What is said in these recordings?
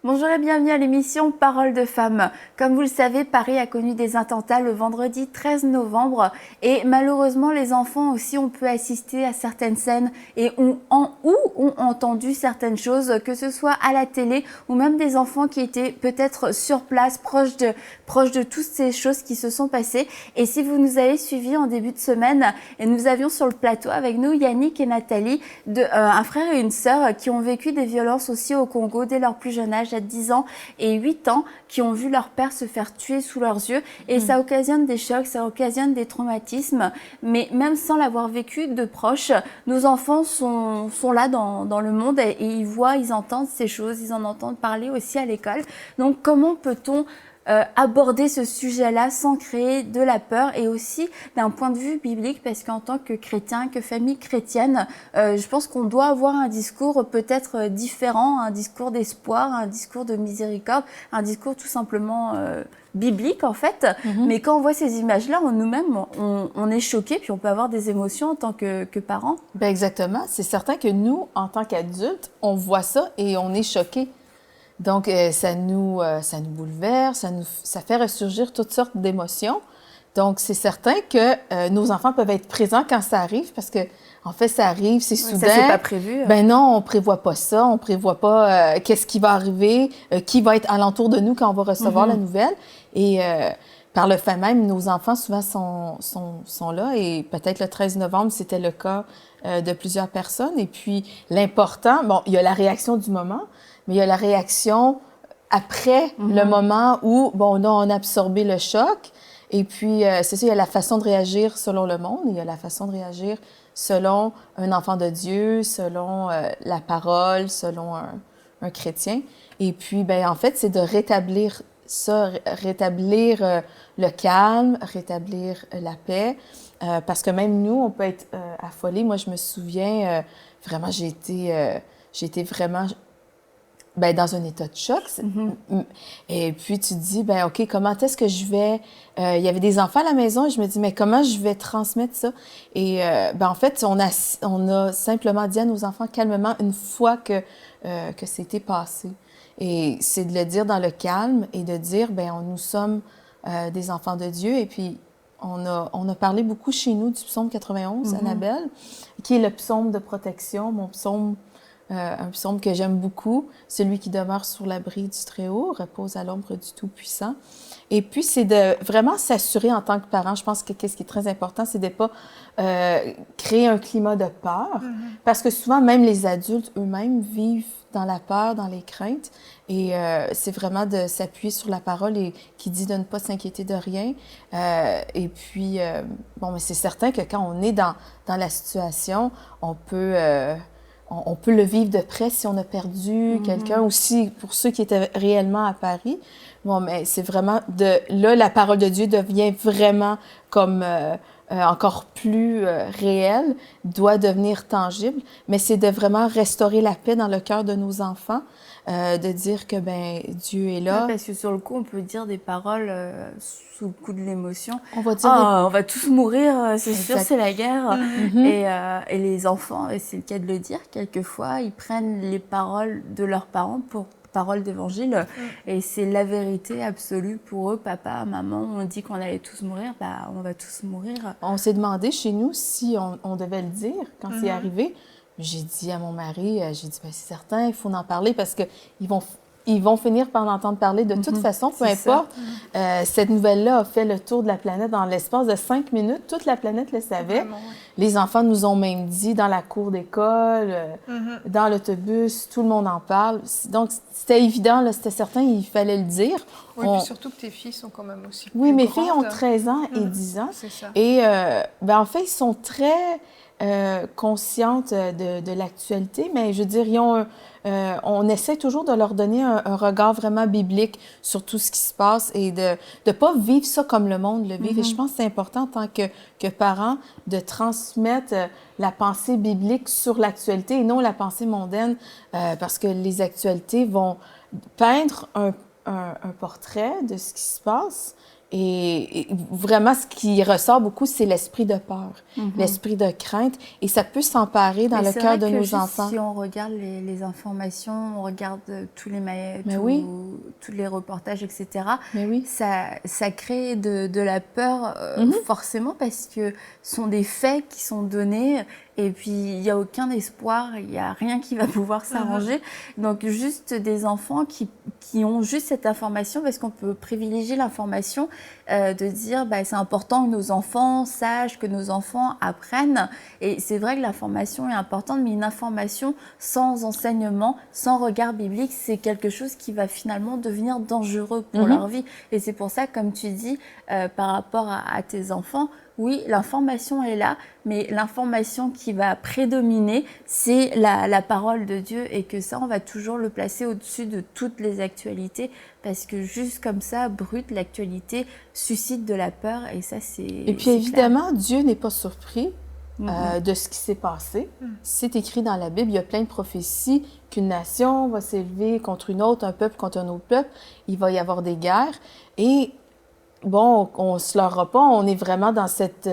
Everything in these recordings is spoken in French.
Bonjour et bienvenue à l'émission Parole de femmes. Comme vous le savez, Paris a connu des attentats le vendredi 13 novembre et malheureusement les enfants aussi ont pu assister à certaines scènes et ont entendu certaines choses, que ce soit à la télé ou même des enfants qui étaient peut-être sur place, proches de toutes ces choses qui se sont passées. Et si vous nous avez suivis en début de semaine, nous avions sur le plateau avec nous Yannick et Nathalie, un frère et une sœur qui ont vécu des violences aussi au Congo dès leur plus jeune âge, à 10 ans et 8 ans, qui ont vu leur père se faire tuer sous leurs yeux. Et ça occasionne des chocs, ça occasionne des traumatismes. Mais même sans l'avoir vécu de proche, nos enfants sont là dans le monde et ils voient, ils entendent ces choses, ils en entendent parler aussi à l'école. Donc comment peut-on aborder ce sujet-là sans créer de la peur et aussi d'un point de vue biblique, parce qu'en tant que chrétien, que famille chrétienne, je pense qu'on doit avoir un discours peut-être différent, un discours d'espoir, un discours de miséricorde, un discours tout simplement biblique en fait. Mais quand on voit ces images-là, nous-mêmes, on est choqués, puis on peut avoir des émotions en tant que parents. Ben exactement. C'est certain que nous, en tant qu'adultes, on voit ça et on est choqués. Donc, ça nous bouleverse, ça fait ressurgir toutes sortes d'émotions. Donc, c'est certain que nos enfants peuvent être présents quand ça arrive, parce que, en fait, ça arrive, c'est soudain. Ça, c'est pas prévu. Ben non, on prévoit pas ça, on prévoit pas qu'est-ce qui va arriver, qui va être alentour de nous quand on va recevoir la nouvelle. Et par le fait même, nos enfants souvent sont là, et peut-être le 13 novembre, c'était le cas de plusieurs personnes. Et puis, l'important, bon, il y a la réaction du moment, mais il y a la réaction après le moment où, bon, on a absorbé le choc. Et puis, c'est ça, il y a la façon de réagir selon le monde, il y a la façon de réagir selon un enfant de Dieu, selon la parole, selon un chrétien. Et puis, ben en fait, c'est de rétablir ça, rétablir le calme, rétablir la paix, parce que même nous, on peut être affolés. Moi, je me souviens, vraiment, j'ai été vraiment dans un état de choc. Et puis, tu te dis, ben OK, comment est-ce que je vais... il y avait des enfants à la maison et je me dis, mais comment je vais transmettre ça? Et en fait, on a simplement dit à nos enfants calmement une fois que c'était passé. Et c'est de le dire dans le calme et de dire, nous sommes des enfants de Dieu. Et puis, on a parlé beaucoup chez nous du psaume 91, Annabelle, qui est le psaume de protection, mon psaume... un psaume que j'aime beaucoup, celui qui demeure sur l'abri du Très-Haut, repose à l'ombre du Tout-Puissant. Et puis, c'est de vraiment s'assurer en tant que parent, je pense que ce qui est très important, c'est de ne pas créer un climat de peur, parce que souvent, même les adultes eux-mêmes vivent dans la peur, dans les craintes, et c'est vraiment de s'appuyer sur la parole et qui dit de ne pas s'inquiéter de rien. Et puis, mais c'est certain que quand on est dans la situation, on peut le vivre de près si on a perdu quelqu'un, aussi pour ceux qui étaient réellement à Paris. Bon, mais c'est vraiment là, la parole de Dieu devient vraiment comme encore plus réelle, doit devenir tangible, mais c'est de vraiment restaurer la paix dans le cœur de nos enfants, de dire que Dieu est là. Ouais, parce que sur le coup, on peut dire des paroles sous le coup de l'émotion. On va dire on va tous mourir, c'est sûr, c'est la guerre. Et les enfants, et c'est le cas de le dire, quelquefois, ils prennent les paroles de leurs parents pour paroles d'évangile. Et c'est la vérité absolue pour eux. Papa, maman, on dit qu'on allait tous mourir, on va tous mourir. On s'est demandé chez nous si on devait le dire quand c'est arrivé. J'ai dit à mon mari, c'est certain, il faut en parler parce que ils vont finir par en entendre parler de toute façon, peu importe. Cette nouvelle-là a fait le tour de la planète dans l'espace de 5 minutes. Toute la planète le savait. Vraiment, ouais. Les enfants nous ont même dit dans la cour d'école, dans l'autobus, tout le monde en parle. Donc, c'était évident, là, c'était certain, il fallait le dire. Oui, puis surtout que tes filles sont quand même aussi Oui, plus mes grandes. filles ont 13 ans et 10 ans. C'est ça. Et en fait, ils sont très conscientes de l'actualité, mais je veux dire, on essaie toujours de leur donner un regard vraiment biblique sur tout ce qui se passe et de ne pas vivre ça comme le monde le vit. Et je pense que c'est important en tant que parents de transmettre la pensée biblique sur l'actualité et non la pensée mondaine, parce que les actualités vont peindre un portrait de ce qui se passe Et vraiment, ce qui ressort beaucoup, c'est l'esprit de peur, l'esprit de crainte. Et ça peut s'emparer dans le cœur de nos enfants. Si on regarde les informations, on regarde tous les reportages, etc., ça crée de la peur forcément parce que ce sont des faits qui sont donnés et puis il n'y a aucun espoir, il n'y a rien qui va pouvoir s'arranger. Donc juste des enfants qui ont juste cette information parce qu'on peut privilégier l'information de dire c'est important que nos enfants sachent, que nos enfants apprennent. Et c'est vrai que l'information est importante, mais une information sans enseignement, sans regard biblique, c'est quelque chose qui va finalement devenir dangereux pour leur vie. Et c'est pour ça, comme tu dis, par rapport à tes enfants, oui, l'information est là, mais l'information qui va prédominer, c'est la parole de Dieu et que ça, on va toujours le placer au-dessus de toutes les actualités parce que juste comme ça, brute, l'actualité suscite de la peur et ça, c'est Et puis évidemment, clair. Dieu n'est pas surpris de ce qui s'est passé. C'est écrit dans la Bible, il y a plein de prophéties qu'une nation va s'élever contre une autre, un peuple contre un autre peuple, il va y avoir des guerres et bon, on ne se leurra pas, on est vraiment dans cette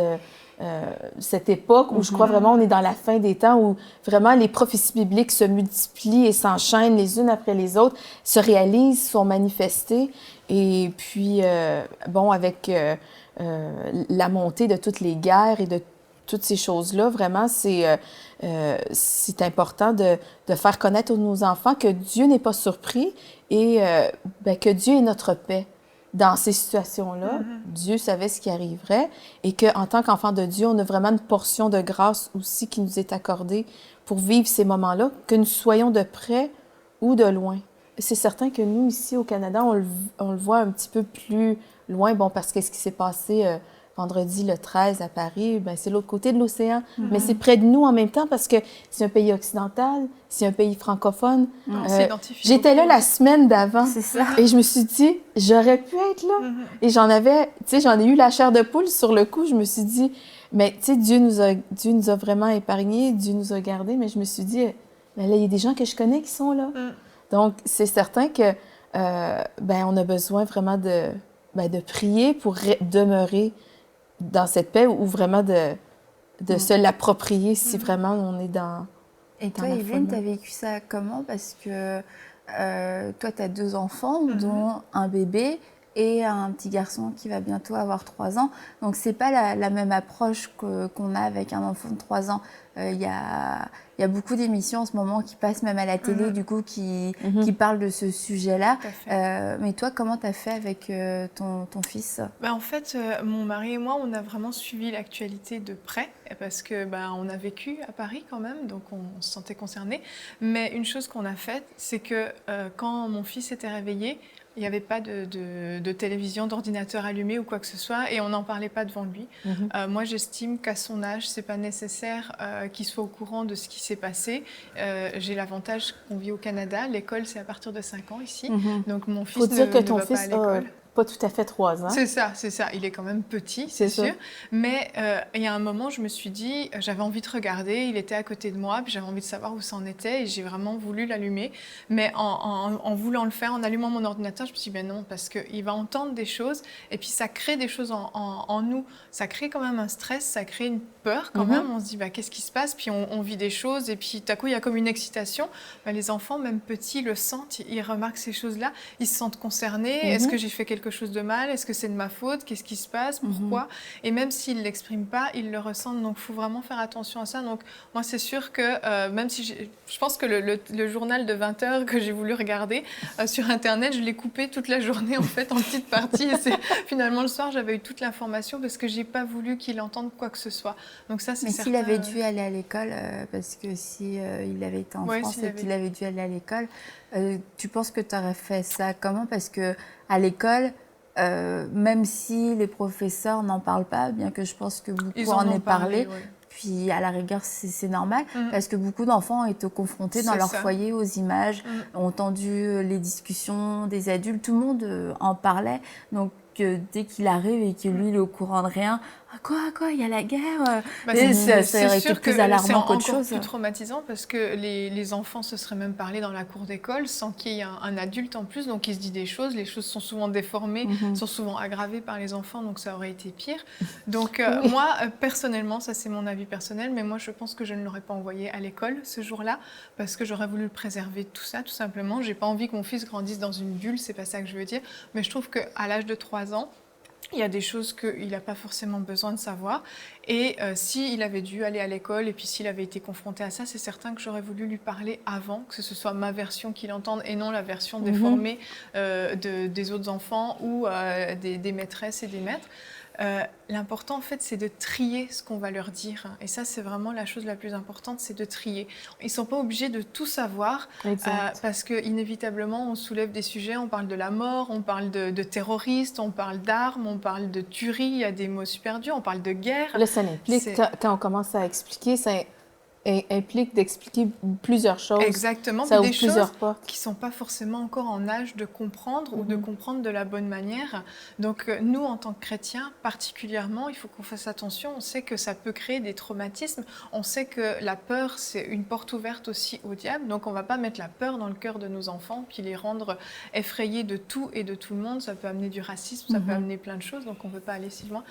époque où je crois vraiment on est dans la fin des temps où vraiment les prophéties bibliques se multiplient et s'enchaînent les unes après les autres, se réalisent, sont manifestées. Et puis, avec la montée de toutes les guerres et de toutes ces choses-là, vraiment, c'est important de faire connaître à nos enfants que Dieu n'est pas surpris et que Dieu est notre paix. Dans ces situations-là, Dieu savait ce qui arriverait et qu'en tant qu'enfant de Dieu, on a vraiment une portion de grâce aussi qui nous est accordée pour vivre ces moments-là, que nous soyons de près ou de loin. C'est certain que nous, ici au Canada, on le voit un petit peu plus loin, parce que ce qui s'est passé vendredi le 13 à Paris, c'est l'autre côté de l'océan, mais c'est près de nous en même temps parce que c'est un pays occidental, c'est un pays francophone. J'étais là la semaine d'avant et je me suis dit, j'aurais pu être là. Et j'en ai eu la chair de poule sur le coup. Je me suis dit, mais tu sais, Dieu nous a vraiment épargnés, Dieu nous a gardés, mais je me suis dit, là, il y a des gens que je connais qui sont là. Donc, c'est certain que on a besoin vraiment de prier pour demeurer dans cette paix ou vraiment de se l'approprier si vraiment on est dans Et toi, Evelyne, tu as vécu ça comment? Parce que toi, tu as 2 enfants, dont un bébé et un petit garçon qui va bientôt avoir 3 ans. Donc, ce n'est pas la même approche qu'on a avec un enfant de 3 ans. Il y a beaucoup d'émissions en ce moment qui passent même à la télé, du coup, qui parlent de ce sujet-là. Mais toi, comment tu as fait avec ton fils? En fait, mon mari et moi, on a vraiment suivi l'actualité de près parce que on a vécu à Paris quand même, donc on se sentait concernés. Mais une chose qu'on a faite, c'est que quand mon fils était réveillé, il n'y avait pas de télévision, d'ordinateur allumé ou quoi que ce soit, et on n'en parlait pas devant lui. Moi, j'estime qu'à son âge, c'est pas nécessaire qu'il soit au courant de ce qui s'est passé. J'ai l'avantage qu'on vit au Canada. L'école, c'est à partir de 5 ans ici. Donc, mon fils ne va pas à l'école. Pas tout à fait 3 ans. C'est ça. Il est quand même petit, c'est sûr. Mais il y a un moment, je me suis dit, j'avais envie de regarder, il était à côté de moi, puis j'avais envie de savoir où ça en était, et j'ai vraiment voulu l'allumer. Mais en voulant le faire, en allumant mon ordinateur, je me suis dit, non, parce qu'il va entendre des choses, et puis ça crée des choses en nous. Ça crée quand même un stress, ça crée une peur quand même. On se dit, qu'est-ce qui se passe? Puis on vit des choses, et puis tout à coup, il y a comme une excitation. Les enfants, même petits, le sentent, ils remarquent ces choses-là, ils se sentent concernés. Est-ce que j'ai fait quelque chose de mal? Est-ce que c'est de ma faute? Qu'est-ce qui se passe? Pourquoi? Et même s'ils ne l'expriment pas, ils le ressentent. Donc, il faut vraiment faire attention à ça. Donc, moi, c'est sûr que même si je pense que le journal de 20 heures que j'ai voulu regarder sur Internet, je l'ai coupé toute la journée, en fait, en petites parties. Et finalement, le soir, j'avais eu toute l'information parce que je n'ai pas voulu qu'il entende quoi que ce soit. Donc ça, c'est certain. Mais s'il avait dû aller à l'école, parce que si il avait été en France et qu'il avait dû aller à l'école, tu penses que tu aurais fait ça comment? Parce qu'à l'école, même si les professeurs n'en parlent pas, bien que je pense que beaucoup en aient parlé, puis à la rigueur c'est normal, parce que beaucoup d'enfants ont été confrontés dans leur foyer aux images, ont entendu les discussions des adultes, tout le monde en parlait. Donc dès qu'il arrive et que lui il est au courant de rien, Quoi, il y a la guerre. Bah, Ça aurait été plus alarmant qu'autre chose. C'est encore plus traumatisant parce que les enfants se seraient même parlé dans la cour d'école sans qu'il y ait un adulte en plus. Donc, il se dit des choses. Les choses sont souvent déformées, sont souvent aggravées par les enfants. Donc, ça aurait été pire. Donc, moi, personnellement, ça c'est mon avis personnel, mais moi, je pense que je ne l'aurais pas envoyé à l'école ce jour-là parce que j'aurais voulu le préserver de tout ça, tout simplement. J'ai pas envie que mon fils grandisse dans une bulle, c'est pas ça que je veux dire. Mais je trouve qu'à l'âge de 3 ans, il y a des choses qu'il n'a pas forcément besoin de savoir. Et s'il avait dû aller à l'école et puis s'il avait été confronté à ça, c'est certain que j'aurais voulu lui parler avant, que ce soit ma version qu'il entende et non la version déformée des autres enfants ou des maîtresses et des maîtres. L'important, en fait, c'est de trier ce qu'on va leur dire. Et ça, c'est vraiment la chose la plus importante, c'est de trier. Ils ne sont pas obligés de tout savoir parce qu'inévitablement, on soulève des sujets, on parle de la mort, on parle de terroristes, on parle d'armes, on parle de tuerie, il y a des mots super durs, on parle de guerre. Là, ça implique, quand on commence à expliquer, ça implique d'expliquer plusieurs choses. Exactement, ça des choses qui ne sont pas forcément encore en âge de comprendre ou de comprendre de la bonne manière. Donc nous, en tant que chrétiens, particulièrement, il faut qu'on fasse attention. On sait que ça peut créer des traumatismes. On sait que la peur, c'est une porte ouverte aussi au diable. Donc on ne va pas mettre la peur dans le cœur de nos enfants puis les rendre effrayés de tout et de tout le monde. Ça peut amener du racisme, ça peut amener plein de choses. Donc on ne peut pas aller si loin.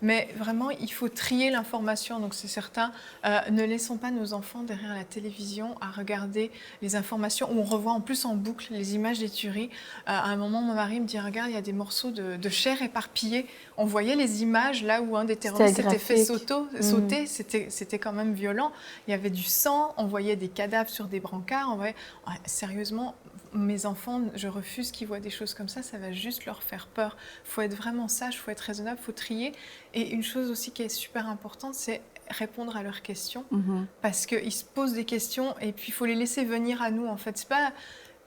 Mais vraiment, il faut trier l'information. Donc c'est certain, ne laissons pas nos enfants derrière la télévision à regarder les informations où on revoit en plus en boucle les images des tueries. À un moment, mon mari me dit, regarde, il y a des morceaux de chair éparpillés. On voyait les images là où un des terroristes s'était fait sauter. C'était quand même violent. Il y avait du sang, on voyait des cadavres sur des brancards. Sérieusement, mes enfants, je refuse qu'ils voient des choses comme ça va juste leur faire peur. Il faut être vraiment sage, il faut être raisonnable, il faut trier. Et une chose aussi qui est super importante, c'est répondre à leurs questions, parce qu'ils se posent des questions et puis il faut les laisser venir à nous. En fait, c'est pas...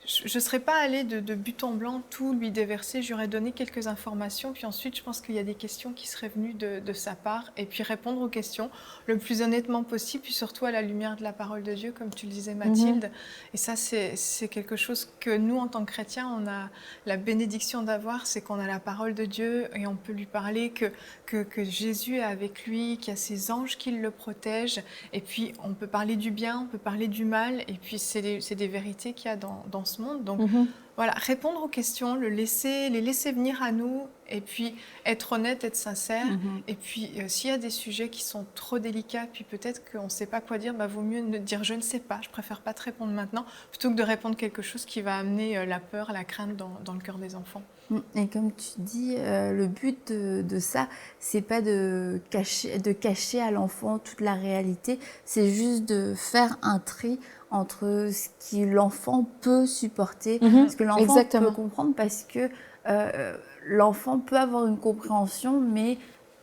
Je ne serais pas allée de but en blanc tout lui déverser, j'aurais donné quelques informations, puis ensuite je pense qu'il y a des questions qui seraient venues de sa part, et puis répondre aux questions le plus honnêtement possible, puis surtout à la lumière de la parole de Dieu, comme tu le disais Mathilde. Et ça, c'est quelque chose que nous, en tant que chrétiens, on a la bénédiction d'avoir, c'est qu'on a la parole de Dieu, et on peut lui parler que Jésus est avec lui, qu'il y a ses anges qui le protègent, et puis on peut parler du bien, on peut parler du mal, et puis c'est des vérités qu'il y a dans ce monde. Donc voilà, répondre aux questions, les laisser venir à nous, et puis être honnête, être sincère. Et puis s'il y a des sujets qui sont trop délicats, puis peut-être qu'on ne sait pas quoi dire, vaut mieux dire je ne sais pas, je préfère pas te répondre maintenant, plutôt que de répondre quelque chose qui va amener la peur, la crainte dans le cœur des enfants. Et comme tu dis, le but de ça, c'est pas de cacher à l'enfant toute la réalité, c'est juste de faire un tri entre ce que l'enfant peut supporter, ce que l'enfant peut comprendre, parce que l'enfant peut avoir une compréhension, mais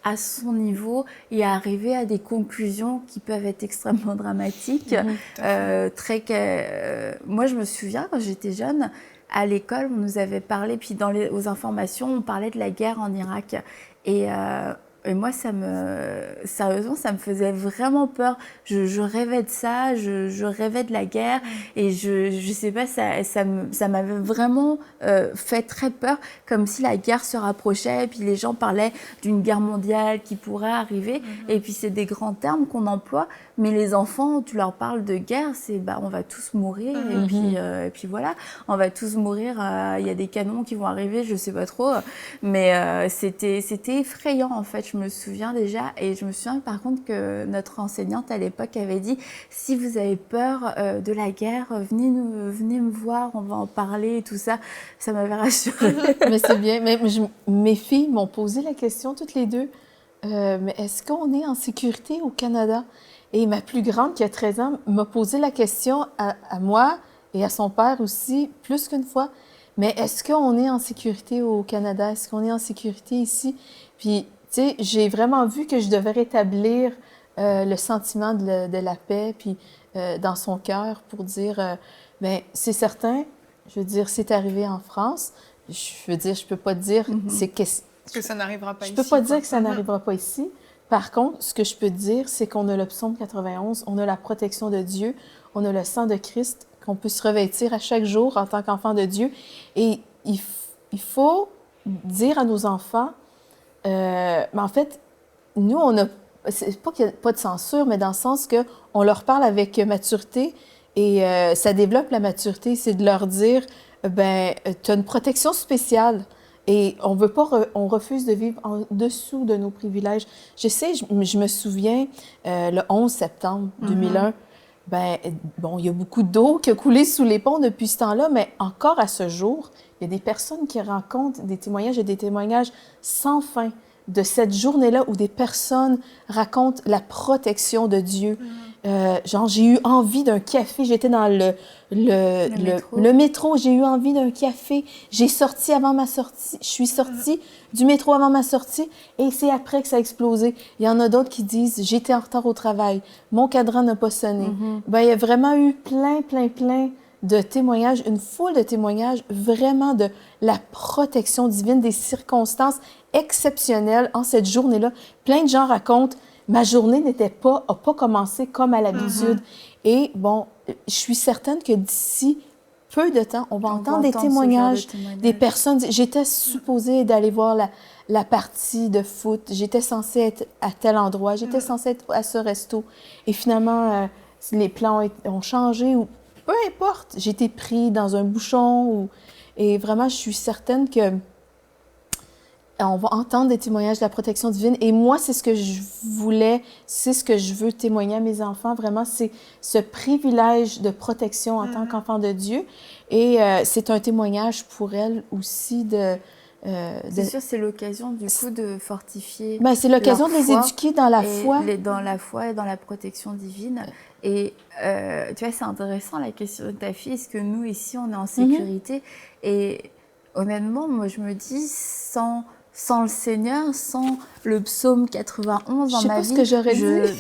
à son niveau et arriver à des conclusions qui peuvent être extrêmement dramatiques. Moi, je me souviens, quand j'étais jeune, à l'école, on nous avait parlé, puis aux informations, on parlait de la guerre en Irak. Et moi, sérieusement, ça me faisait vraiment peur. Je rêvais de ça, je rêvais de la guerre. Et je sais pas, ça m'avait vraiment fait très peur, comme si la guerre se rapprochait. Et puis les gens parlaient d'une guerre mondiale qui pourrait arriver. Et puis c'est des grands termes qu'on emploie. Mais les enfants, tu leur parles de guerre, c'est on va tous mourir. Et puis voilà, on va tous mourir. Il y a des canons qui vont arriver, je sais pas trop. Mais c'était effrayant, en fait. Je me souviens déjà, et je me souviens par contre que notre enseignante à l'époque avait dit, si vous avez peur de la guerre, venez me voir, on va en parler et tout ça. Ça m'avait rassurée. Mais c'est bien. Mais mes filles m'ont posé la question toutes les deux, mais est-ce qu'on est en sécurité au Canada? Et ma plus grande, qui a 13 ans, m'a posé la question à moi et à son père aussi, plus qu'une fois. Mais est-ce qu'on est en sécurité au Canada? Est-ce qu'on est en sécurité ici? Puis, tu sais, j'ai vraiment vu que je devais rétablir le sentiment de la paix, puis dans son cœur, pour dire, bien, c'est certain, je veux dire, c'est arrivé en France. Je veux dire, je peux pas dire que ça n'arrivera pas ici. Je peux pas dire que ça n'arrivera pas ici. Par contre, ce que je peux dire, c'est qu'on a le psaume 91, on a la protection de Dieu, on a le sang de Christ qu'on peut se revêtir à chaque jour en tant qu'enfant de Dieu. Et il faut dire à nos enfants, mais en fait, nous, c'est pas qu'il n'y a pas de censure, mais dans le sens qu'on leur parle avec maturité et ça développe la maturité. C'est de leur dire, ben, tu as une protection spéciale et on veut pas, on refuse de vivre en dessous de nos privilèges. Je sais, je me souviens, le 11 septembre 2001, ben, bon, il y a beaucoup d'eau qui a coulé sous les ponts depuis ce temps-là, mais encore à ce jour, il y a des personnes qui racontent des témoignages et des témoignages sans fin de cette journée-là où des personnes racontent la protection de Dieu. Genre, j'ai eu envie d'un café. J'étais dans le métro. J'ai eu envie d'un café. J'ai sorti avant ma sortie. Je suis sortie du métro avant ma sortie et c'est après que ça a explosé. Il y en a d'autres qui disent, j'étais en retard au travail. Mon cadran n'a pas sonné. Ben, il y a vraiment eu plein de témoignages, une foule de témoignages vraiment de la protection divine, des circonstances exceptionnelles en cette journée-là. Plein de gens racontent, ma journée n'a pas commencé comme à l'habitude. Et bon, je suis certaine que d'ici peu de temps, on va entendre des témoignages, des personnes. J'étais supposée d'aller voir la partie de foot, j'étais censée être à tel endroit, j'étais censée être à ce resto. Et finalement, les plans ont changé ou peu importe, j'ai été pris dans un bouchon. Et vraiment, je suis certaine que on va entendre des témoignages de la protection divine. Et moi, c'est ce que je voulais, c'est ce que je veux témoigner à mes enfants. Vraiment, c'est ce privilège de protection en tant qu'enfant de Dieu. Et c'est un témoignage pour elles aussi c'est sûr, c'est l'occasion du coup de fortifier. Ben, c'est l'occasion de les éduquer dans la foi. Dans la foi et dans la protection divine. Et tu vois, c'est intéressant la question de ta fille. Est-ce que nous, ici, on est en sécurité? Et honnêtement, moi, je me dis, sans le Seigneur, sans le psaume 91 dans ma vie, je sais pas ce que j'aurais dit.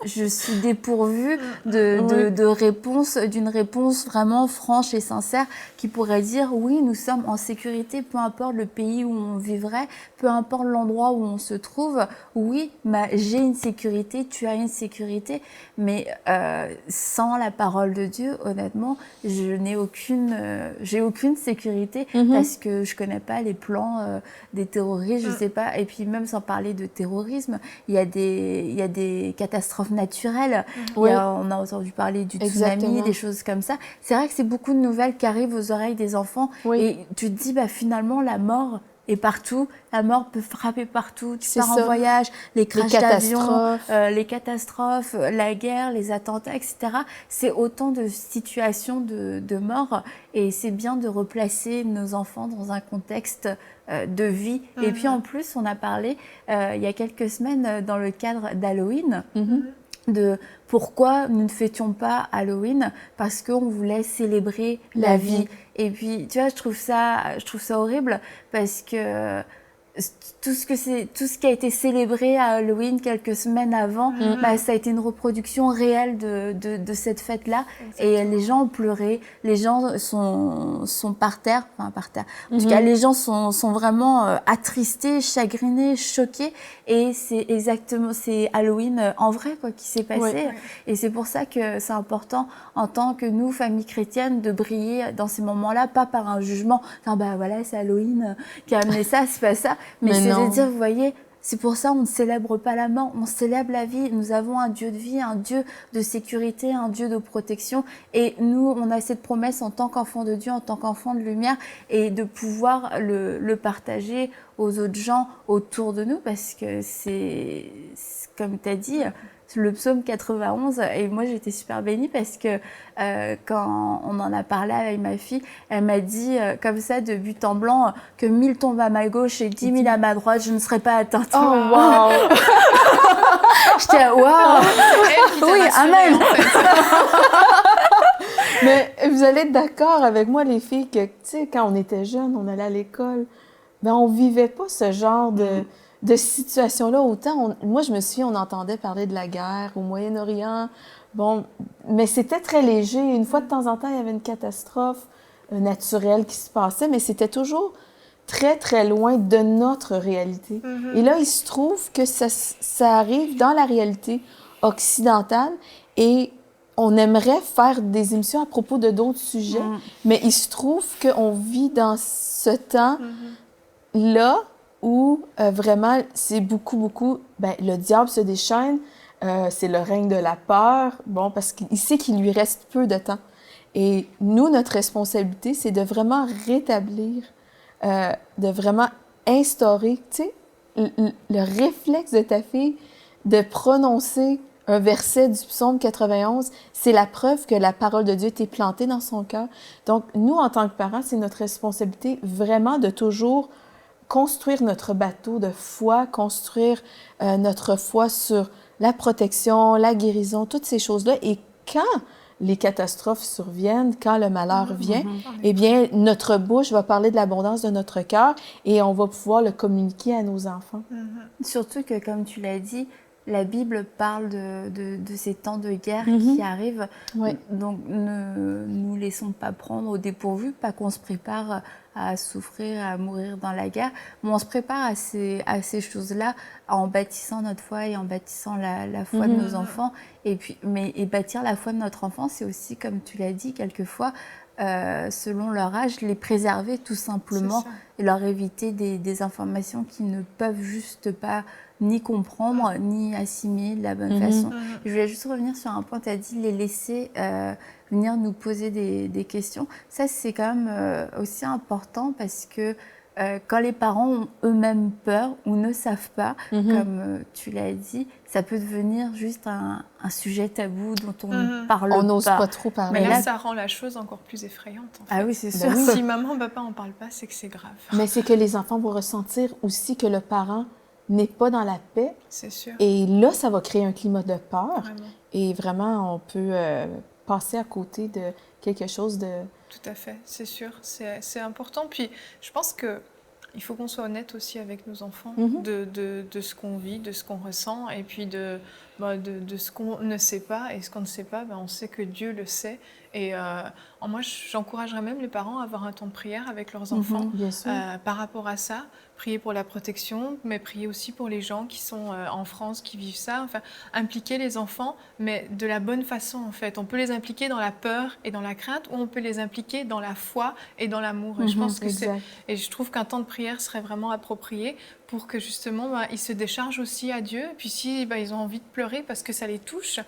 Je suis dépourvue de réponse, d'une réponse vraiment franche et sincère qui pourrait dire oui, nous sommes en sécurité, peu importe le pays où on vivrait, peu importe l'endroit où on se trouve. Oui, j'ai une sécurité, tu as une sécurité, mais sans la parole de Dieu, honnêtement, j'ai aucune sécurité parce que je connais pas les plans des terroristes, je sais pas. Et puis même sans parler de terrorisme, il y a des catastrophes naturelles. On a entendu parler du tsunami, des choses comme ça. C'est vrai que c'est beaucoup de nouvelles qui arrivent aux oreilles des enfants et tu te dis finalement la mort est partout, la mort peut frapper partout, tu pars en voyage, les crashs d'avions, les catastrophes, la guerre, les attentats, etc. C'est autant de situations de mort et c'est bien de replacer nos enfants dans un contexte de vie. Et puis en plus, on a parlé il y a quelques semaines dans le cadre d'Halloween, de pourquoi nous ne fêtions pas Halloween, parce qu'on voulait célébrer la vie. Et puis, tu vois, je trouve ça horrible parce que tout ce qui a été célébré à Halloween quelques semaines avant, ça a été une reproduction réelle de cette fête-là. Et les gens ont pleuré, les gens sont par terre. En tout cas, les gens sont vraiment attristés, chagrinés, choqués. Et c'est Halloween en vrai qui s'est passé. Et c'est pour ça que c'est important en tant que nous, famille chrétienne, de briller dans ces moments-là, pas par un jugement. Voilà, c'est Halloween qui a amené ça, c'est pas ça. Mais c'est de dire, vous voyez, c'est pour ça on ne célèbre pas la mort, on célèbre la vie. Nous avons un Dieu de vie, un Dieu de sécurité, un Dieu de protection. Et nous, on a cette promesse en tant qu'enfant de Dieu, en tant qu'enfant de lumière, et de pouvoir le partager aux autres gens autour de nous, parce que c'est comme tu as dit, le psaume 91, et moi j'étais super bénie parce que quand on en a parlé avec ma fille, elle m'a dit comme ça de but en blanc que 1000 tombent à ma gauche et 10 000 à ma droite, je ne serai pas atteinte. Oh wow. J'étais waouh. Oui, amen. En fait. Mais vous allez être d'accord avec moi, les filles, que tu sais, quand on était jeunes, on allait à l'école, on vivait pas ce genre de situation-là. Autant, moi, je me souviens, on entendait parler de la guerre au Moyen-Orient. Bon, mais c'était très léger. Une fois de temps en temps, il y avait une catastrophe naturelle qui se passait, mais c'était toujours très, très loin de notre réalité. Et là, il se trouve que ça arrive dans la réalité occidentale et on aimerait faire des émissions à propos de d'autres sujets, mais il se trouve qu'on vit dans ce temps-là où vraiment, c'est beaucoup, le diable se déchaîne, c'est le règne de la peur, bon, parce qu'il sait qu'il lui reste peu de temps. Et nous, notre responsabilité, c'est de vraiment rétablir, de vraiment instaurer, tu sais, le réflexe de ta fille de prononcer un verset du psaume 91, c'est la preuve que la parole de Dieu t'est plantée dans son cœur. Donc, nous, en tant que parents, c'est notre responsabilité vraiment de toujours construire notre bateau de foi, construire notre foi sur la protection, la guérison, toutes ces choses-là. Et quand les catastrophes surviennent, quand le malheur vient, eh bien, notre bouche va parler de l'abondance de notre cœur et on va pouvoir le communiquer à nos enfants. Surtout que, comme tu l'as dit, la Bible parle de ces temps de guerre qui arrivent. Ouais. Donc, ne nous laissons pas prendre au dépourvu, pas qu'on se prépare à souffrir, à mourir dans la guerre, mais on se prépare à ces choses-là en bâtissant notre foi et en bâtissant la foi de nos enfants. Et bâtir la foi de notre enfant, c'est aussi, comme tu l'as dit, quelquefois, selon leur âge, les préserver tout simplement et leur éviter des informations qu'ils ne peuvent juste pas ni comprendre, ni assimiler de la bonne façon. Je voulais juste revenir sur un point, tu as dit les laisser venir nous poser des questions. Ça, c'est quand même aussi important parce que quand les parents ont eux-mêmes peur ou ne savent pas, comme tu l'as dit, ça peut devenir juste un sujet tabou dont on ne parle pas. On n'ose pas trop parler. Mais là, ça rend la chose encore plus effrayante. En fait. Ah oui, c'est sûr. Si maman, papa n'en parle pas, c'est que c'est grave. Mais c'est que les enfants vont ressentir aussi que le parent n'est pas dans la paix. C'est sûr. Et là, ça va créer un climat de peur. Vraiment. Et vraiment, on peut passer à côté de quelque chose de... Tout à fait, c'est sûr. C'est important. Puis, je pense que il faut qu'on soit honnête aussi avec nos enfants de ce qu'on vit, de ce qu'on ressent, et puis de ce qu'on ne sait pas. Et ce qu'on ne sait pas, on sait que Dieu le sait. Et moi, j'encouragerais même les parents à avoir un temps de prière avec leurs enfants bien sûr. par rapport à ça. Prier pour la protection, mais prier aussi pour les gens qui sont en France, qui vivent ça. Enfin, impliquer les enfants, mais de la bonne façon, en fait. On peut les impliquer dans la peur et dans la crainte, ou on peut les impliquer dans la foi et dans l'amour. Et je pense que et je trouve qu'un temps de prière serait vraiment approprié pour que justement ils se déchargent aussi à Dieu. Et puis si ils ont envie de pleurer parce que ça les touche,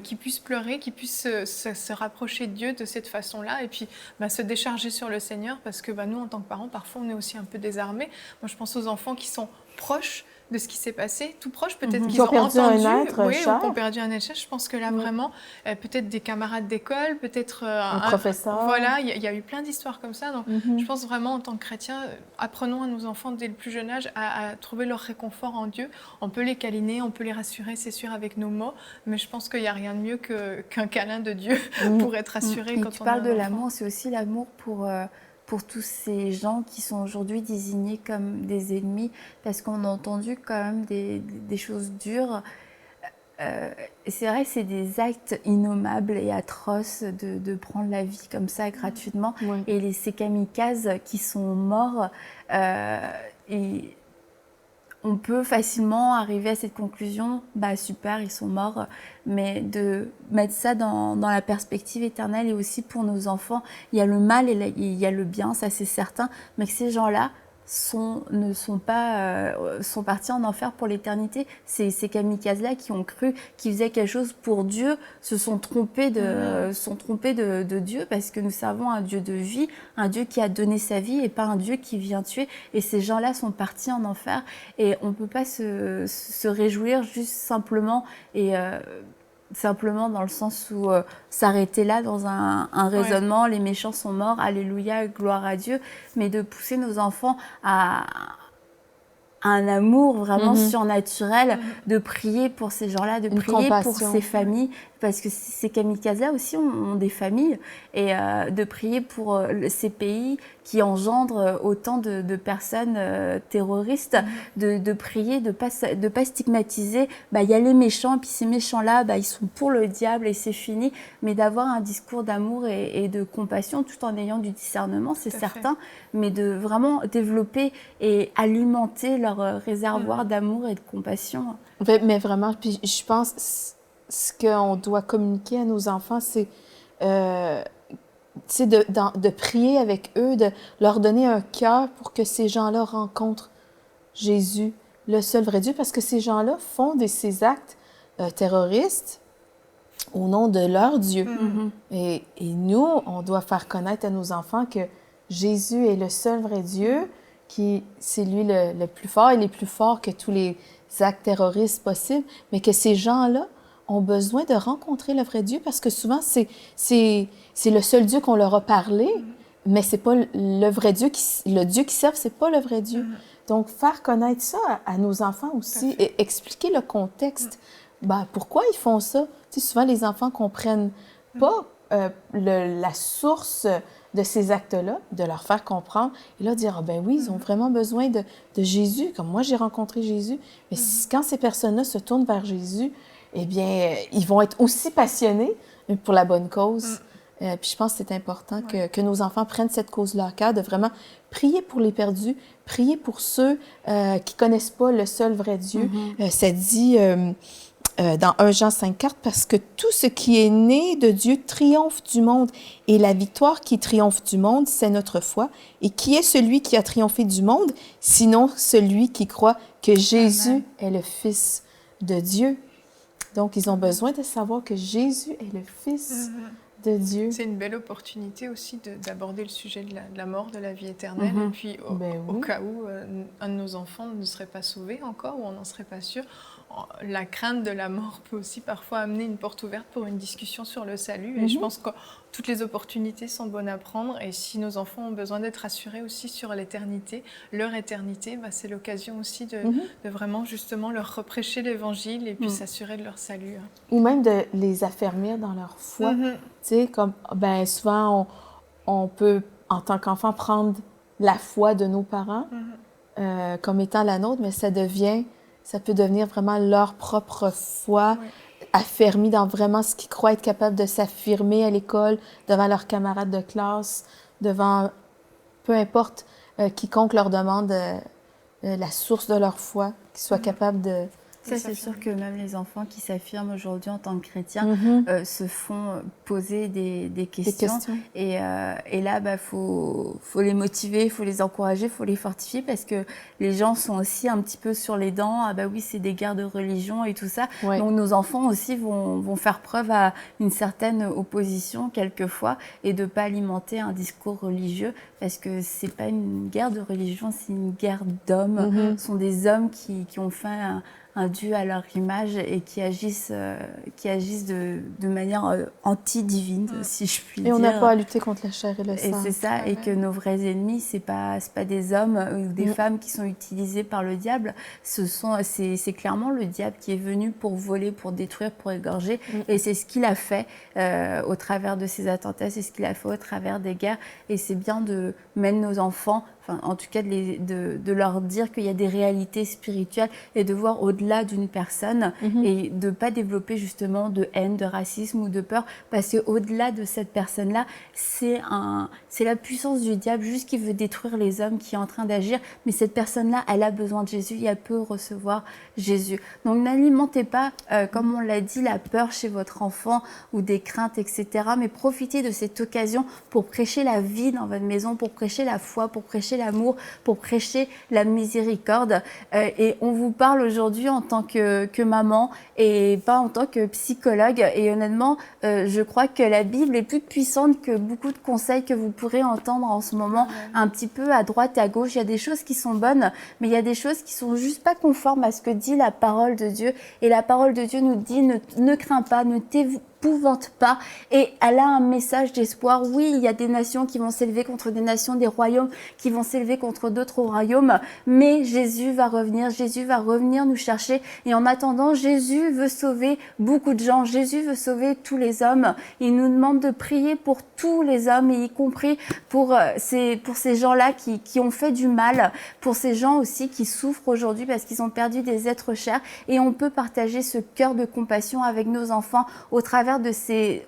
qu'ils puissent pleurer, qu'ils puissent se rapprocher de Dieu de cette façon-là, et puis se décharger sur le Seigneur, parce que nous, en tant que parents, parfois on est aussi un peu désarmés. Moi, je pense aux enfants qui sont proches de ce qui s'est passé, tout proche, peut-être qu'ils ont entendu, un être ou cher. qui ont perdu un être cher. Je pense que là, vraiment, peut-être des camarades d'école, peut-être un professeur. Voilà, il y a eu plein d'histoires comme ça. Donc, je pense vraiment, en tant que chrétiens, apprenons à nos enfants dès le plus jeune âge à trouver leur réconfort en Dieu. On peut les câliner, on peut les rassurer, c'est sûr, avec nos mots, mais je pense qu'il n'y a rien de mieux qu'un câlin de Dieu pour être rassuré quand tu on parles de a un l'amour, c'est aussi l'amour pour tous ces gens qui sont aujourd'hui désignés comme des ennemis, parce qu'on a entendu quand même des choses dures. C'est vrai, c'est des actes innommables et atroces de prendre la vie comme ça gratuitement. Et ces kamikazes qui sont morts, et on peut facilement arriver à cette conclusion, super, ils sont morts, mais de mettre ça dans la perspective éternelle et aussi pour nos enfants, il y a le mal et il y a le bien, ça c'est certain, mais que ces gens-là sont partis en enfer pour l'éternité. Ces kamikazes-là qui ont cru qu'ils faisaient quelque chose pour Dieu se sont trompés de Dieu, parce que nous servons un Dieu de vie, un Dieu qui a donné sa vie et pas un Dieu qui vient tuer. Et ces gens-là sont partis en enfer et on ne peut pas se réjouir juste simplement simplement dans le sens où s'arrêter là dans un raisonnement, les méchants sont morts, alléluia, gloire à Dieu, mais de pousser nos enfants à un amour vraiment surnaturel, de prier pour ces gens-là, de prier pour ces familles, parce que ces kamikazes-là aussi ont des familles, et de prier pour ces pays qui engendrent autant de personnes terroristes, de prier, de pas stigmatiser, il y a les méchants, et puis ces méchants-là, ils sont pour le diable et c'est fini, mais d'avoir un discours d'amour et de compassion tout en ayant du discernement, c'est certain, mais de vraiment développer et alimenter leur réservoir d'amour et de compassion. Mais vraiment, puis je pense ce qu'on doit communiquer à nos enfants, c'est de prier avec eux, de leur donner un cœur pour que ces gens-là rencontrent Jésus, le seul vrai Dieu, parce que ces gens-là font ces actes terroristes au nom de leur Dieu. Et nous, on doit faire connaître à nos enfants que Jésus est le seul vrai Dieu, c'est lui le plus fort, il est plus fort que tous les actes terroristes possibles, mais que ces gens-là ont besoin de rencontrer le vrai Dieu parce que souvent, c'est le seul Dieu qu'on leur a parlé, mais c'est pas le vrai Dieu, le Dieu qu'ils servent, c'est pas le vrai Dieu. Donc, faire connaître ça à nos enfants aussi et expliquer le contexte. Pourquoi ils font ça? Tu sais, souvent, les enfants ne comprennent pas la source de ces actes-là, de leur faire comprendre. Et là, dire, oui, ils ont vraiment besoin de Jésus, comme moi, j'ai rencontré Jésus. Mais quand ces personnes-là se tournent vers Jésus, eh bien, ils vont être aussi passionnés pour la bonne cause. Puis je pense que c'est important que nos enfants prennent cette cause-là à cœur, de vraiment prier pour les perdus, prier pour ceux qui ne connaissent pas le seul vrai Dieu. Ça dit dans 1 Jean 5,4, parce que tout ce qui est né de Dieu triomphe du monde, et la victoire qui triomphe du monde, c'est notre foi. Et qui est celui qui a triomphé du monde, sinon celui qui croit que Jésus est le Fils de Dieu? Donc, ils ont besoin de savoir que Jésus est le Fils de Dieu. C'est une belle opportunité aussi d'aborder le sujet de la mort, de la vie éternelle. Et puis, au cas où un de nos enfants ne serait pas sauvé encore, ou on n'en serait pas sûr, la crainte de la mort peut aussi parfois amener une porte ouverte pour une discussion sur le salut. Et je pense que toutes les opportunités sont bonnes à prendre. Et si nos enfants ont besoin d'être rassurés aussi sur l'éternité, leur éternité, c'est l'occasion aussi de vraiment justement leur reprêcher l'Évangile et puis s'assurer de leur salut. Ou même de les affermir dans leur foi. Tu sais, comme souvent, on peut, en tant qu'enfant, prendre la foi de nos parents comme étant la nôtre, mais ça peut devenir vraiment leur propre foi, affermie dans vraiment ce qu'ils croient être capables de s'affirmer à l'école, devant leurs camarades de classe, devant peu importe quiconque leur demande la source de leur foi, qu'ils soient capables de... Ça, c'est sûr que même les enfants qui s'affirment aujourd'hui en tant que chrétiens se font poser des questions. Et là, faut les motiver, il faut les encourager, il faut les fortifier parce que les gens sont aussi un petit peu sur les dents. Ah oui, c'est des guerres de religion et tout ça. Ouais. Donc, nos enfants aussi vont faire preuve à une certaine opposition quelquefois et de ne pas alimenter un discours religieux parce que c'est pas une guerre de religion, c'est une guerre d'hommes. Ce sont des hommes qui ont fait un Dieu à leur image et qui agissent de manière anti-divine, si je puis dire. Et on n'a pas à lutter contre la chair et le sang. Et c'est ça, et que nos vrais ennemis, c'est pas des hommes ou des femmes qui sont utilisés par le diable. C'est clairement le diable qui est venu pour voler, pour détruire, pour égorger. Et c'est ce qu'il a fait au travers de ces attentats, c'est ce qu'il a fait au travers des guerres. Et c'est bien de mettre nos enfants, en tout cas de leur dire qu'il y a des réalités spirituelles et de voir au-delà d'une personne et de ne pas développer justement de haine, de racisme ou de peur parce qu'au-delà de cette personne-là, c'est la puissance du diable juste qui veut détruire les hommes qui est en train d'agir, mais cette personne-là, elle a besoin de Jésus et elle peut recevoir Jésus. Donc n'alimentez pas, comme on l'a dit, la peur chez votre enfant ou des craintes, etc. Mais profitez de cette occasion pour prêcher la vie dans votre maison, pour prêcher la foi, pour prêcher l'amour, pour prêcher la miséricorde. Et on vous parle aujourd'hui en tant que maman et pas en tant que psychologue. Et honnêtement, je crois que la Bible est plus puissante que beaucoup de conseils que vous pourrez entendre en ce moment, un petit peu à droite et à gauche. Il y a des choses qui sont bonnes, mais il y a des choses qui sont juste pas conformes à ce que dit la parole de Dieu. Et la parole de Dieu nous dit ne crains pas, ne t'épouvante pas. Et elle a un message d'espoir. Oui, il y a des nations qui vont s'élever contre des nations, des royaumes qui vont s'élever contre d'autres royaumes, mais Jésus va revenir nous chercher. Et en attendant, Jésus veut sauver beaucoup de gens. Jésus veut sauver tous les hommes. Il nous demande de prier pour tous les hommes, et y compris pour ces gens-là qui ont fait du mal, pour ces gens aussi qui souffrent aujourd'hui parce qu'ils ont perdu des êtres chers. Et on peut partager ce cœur de compassion avec nos enfants au travers de ces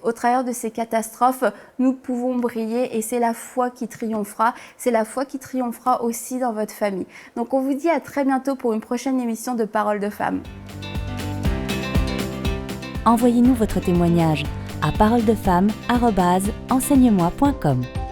catastrophes. Nous pouvons briller et c'est la foi qui triomphera. C'est la foi qui triomphera aussi dans votre famille. Donc on vous dit à très bientôt pour une prochaine émission de Paroles de Femmes. Envoyez-nous votre témoignage à paroledefemmes@enseigne-moi.com.